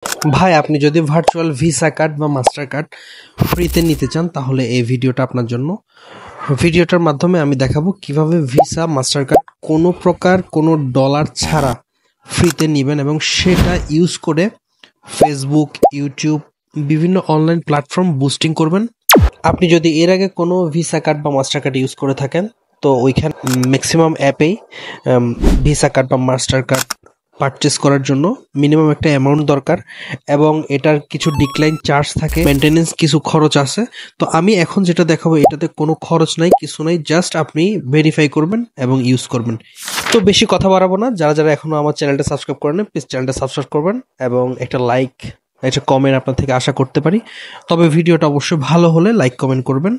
ভাই, আপনি যদি ভার্চুয়াল ভিসা কার্ড বা মাস্টার কার্ড ফ্রিতে নিতে চান তাহলে এই ভিডিওটা আপনার জন্য। ভিডিওটার মাধ্যমে আমি দেখাবো কিভাবে ভিসা মাস্টার কার্ড কোনো প্রকার কোনো ডলার ছাড়া ফ্রিতে নেবেন এবং সেটা ইউজ করে ফেসবুক, ইউটিউব, বিভিন্ন অনলাইন প্ল্যাটফর্ম বুস্টিং করবেন। আপনি যদি এর আগে কোনো ভিসা কার্ড বা মাস্টার কার্ড ইউজ করে থাকেন তো ওইখানে ম্যাক্সিমাম অ্যাপেই ভিসা কার্ড বা মাস্টার কার্ড পারচেস করার জন্য মিনিমাম একটা অ্যামাউন্ট দরকার এবং এটার কিছু ডিক্লাইন চার্জ থাকে, মেনটেনেন্স কিছু খরচ আছে। তো আমি এখন যেটা দেখাবো এটাতে কোনো খরচ নাই, কিছু নাই, জাস্ট আপনি ভেরিফাই করবেন এবং ইউজ করবেন। তো বেশি কথা বাড়াবো না, যারা যারা এখনো আমার চ্যানেলটা সাবস্ক্রাইব করেন প্লিজ চ্যানেলটা সাবস্ক্রাইব করবেন এবং একটা লাইক, একটা কমেন্ট আপনার থেকে আশা করতে পারি। তবে ভিডিওটা অবশ্যই ভালো হলে লাইক কমেন্ট করবেন,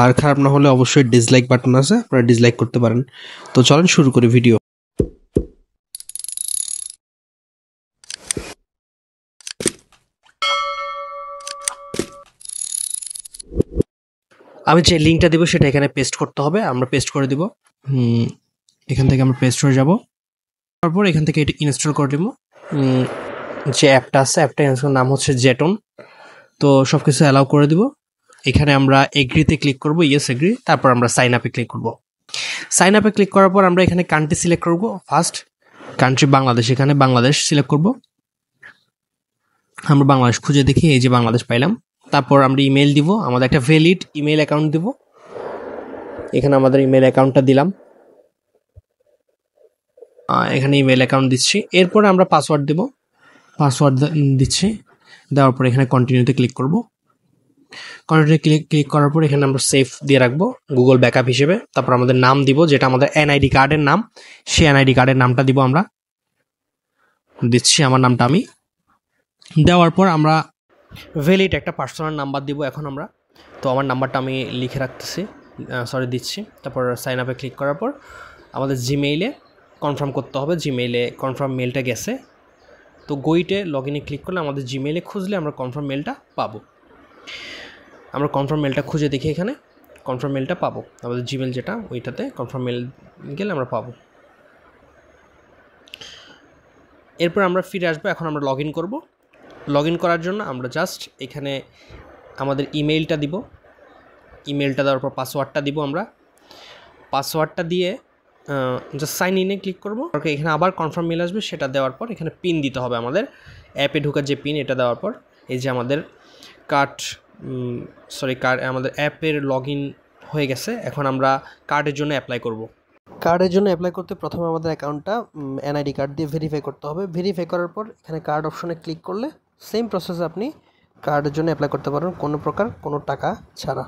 আর খারাপ না হলে অবশ্যই ডিসলাইক বাটন আছে, আপনারা ডিসলাইক করতে পারেন। তো চলেন শুরু করি ভিডিও। আমি যে লিঙ্কটা দেবো সেটা এখানে পেস্ট করতে হবে, আমরা পেস্ট করে দিব। এখান থেকে আমরা পেস্ট হয়ে যাব, তারপর এখান থেকে এটা ইনস্টল করে দেবো। যে অ্যাপটা আছে, অ্যাপটা নাম হচ্ছে জেটন। তো সব কিছু অ্যালাউ করে দিব। এখানে আমরা এগ্রিতে ক্লিক করব, ইয়েস এগ্রি। তারপর আমরা সাইন আপে ক্লিক করব। সাইন আপে ক্লিক করার পর আমরা এখানে কান্ট্রি সিলেক্ট করব। ফার্স্ট কান্ট্রি বাংলাদেশ, এখানে বাংলাদেশ সিলেক্ট করব। আমরা বাংলাদেশ খুঁজে দেখি, এই যে বাংলাদেশ পাইলাম। তারপর আমরা ইমেল দিব, আমাদের একটা ভ্যালিড ইমেল অ্যাকাউন্ট দিব। এখানে আমাদের ইমেল অ্যাকাউন্টটা দিলাম, এখানে ইমেল অ্যাকাউন্ট দিচ্ছি। এরপর আমরা পাসওয়ার্ড দেব, পাসওয়ার্ড দিচ্ছি। দেওয়ার পর এখানে কন্টিনিউতে ক্লিক করব। কন্টিনিউ ক্লিক করার পর এখানে আমরা সেভ দিয়ে রাখবো গুগল ব্যাকআপ হিসেবে। তারপর আমাদের নাম দিব, যেটা আমাদের এনআইডি কার্ডের নাম, সেই এনআইডি কার্ডের নামটা দিব। আমরা দিচ্ছি আমার নামটা আমি। দেওয়ার পর আমরা ভ্যালিড একটা পার্সোনাল নাম্বার দিব এখন আমরা। তো আমার নাম্বারটা আমি লিখে রাখতেছি, দিচ্ছি। তারপর সাইন আপে ক্লিক করার পর আমাদের জিমেইলে কনফার্ম করতে হবে। জিমেইলে কনফার্ম মেলটা গেছে, তো গোইটে লগ ইনে ক্লিক করলে আমাদের জিমেইলে খুঁজলে আমরা কনফার্ম মেলটা পাবো। আমরা কনফার্ম মেলটা খুঁজে দেখি, এখানে কনফার্ম মেলটা পাবো। আমাদের জিমেল যেটা, ওইটাতে কনফার্ম মেল গেলে আমরা পাবো। এরপর আমরা ফিরে আসবো। এখন আমরা লগ ইন করবো। লগ ইন করার জন্য আমরা জাস্ট এখানে আমাদের ইমেইলটা দিব। ইমেলটা দেওয়ার পর পাসওয়ার্ডটা দিব। আমরা পাসওয়ার্ডটা দিয়ে জাস্ট সাইন ইনে ক্লিক করবো। এখানে আবার কনফার্ম মেল আসবে, সেটা দেওয়ার পর এখানে পিন দিতে হবে আমাদের, অ্যাপে ঢোকার যে পিন, এটা দেওয়ার পর এই যে আমাদের কার্ড আমাদের অ্যাপের লগ ইন হয়ে গেছে। এখন আমরা কার্ডের জন্য অ্যাপ্লাই করব। কার্ডের জন্য অ্যাপ্লাই করতে প্রথমে আমাদের অ্যাকাউন্টটা এনআইডি কার্ড দিয়ে ভেরিফাই করতে হবে। ভেরিফাই করার পর এখানে কার্ড অপশনে ক্লিক করলে সেম প্রসেসে আপনি কার্ডের জন্য অ্যাপ্লাই করতে পারেন, কোনো প্রকার কোনো টাকা ছাড়া।